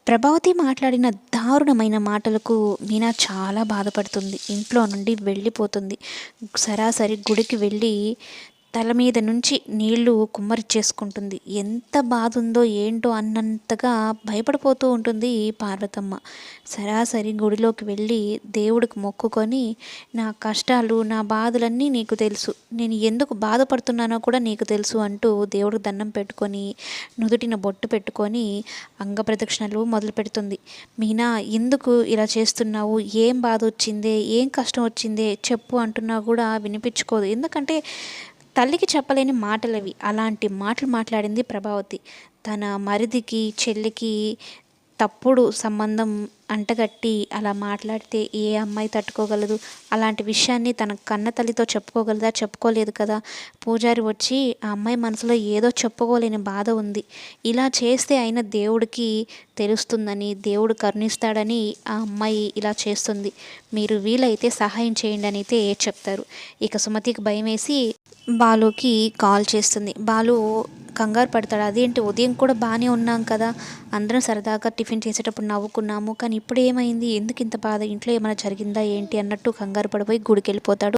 ప్రభావతి మాట్లాడిన దారుణమైన మాటలకు మీనా చాలా బాధపడుతుంది. ఇంట్లో నుండి వెళ్ళిపోతుంది. సరాసరి గుడికి వెళ్ళి తల మీద నుంచి నీళ్లు కుమ్మరిచ్చేసుకుంటుంది. ఎంత బాధ ఉందో ఏంటో అన్నంతగా భయపడిపోతూ ఉంటుంది పార్వతమ్మ. సరాసరి గుడిలోకి వెళ్ళి దేవుడికి మొక్కుకొని, నా కష్టాలు నా బాధలన్నీ నీకు తెలుసు, నేను ఎందుకు బాధపడుతున్నానో కూడా నీకు తెలుసు అంటూ దేవుడికి దండం పెట్టుకొని నుదుటిన బొట్టు పెట్టుకొని అంగప్రదక్షిణలు మొదలు పెడుతుంది. మీనా, ఎందుకు ఇలా చేస్తున్నావు, ఏం బాధ వచ్చిందే, ఏం కష్టం వచ్చిందే చెప్పు అంటున్నా కూడా వినిపించుకోదు. ఎందుకంటే తల్లికి చెప్పలేని మాటలవి. అలాంటి మాటలు మాట్లాడింది ప్రభావతి. తన మరిదికి చెల్లికి తప్పుడు సంబంధం అంటగట్టి అలా మాట్లాడితే ఏ అమ్మాయి తట్టుకోగలదు? అలాంటి విషయాన్ని తన కన్న తల్లితో చెప్పుకోగలదా? చెప్పుకోలేదు కదా. పూజారి వచ్చి ఆ అమ్మాయి మనసులో ఏదో చెప్పుకోలేని బాధ ఉంది, ఇలా చేస్తే అయినా దేవుడికి తెలుస్తుందని, దేవుడు కరుణిస్తాడని ఆ అమ్మాయి ఇలా చేస్తుంది, మీరు వీలైతే సహాయం చేయండి అని అయితే చెప్తారు. ఇక సుమతికి భయం వేసి బాలుకి కాల్ చేస్తుంది. బాలు కంగారు పడతాడు. అదేంటి, ఉదయం కూడా బాగానే ఉన్నాం కదా, అందరం సరదాగా టిఫిన్ చేసేటప్పుడు నవ్వుకున్నాము, కానీ ఇప్పుడు ఏమైంది, ఎందుకు ఇంత బాధ, ఇంట్లో ఏమైనా జరిగిందా ఏంటి అన్నట్టు కంగారు పడిపోయి గుడికి వెళ్ళిపోతాడు.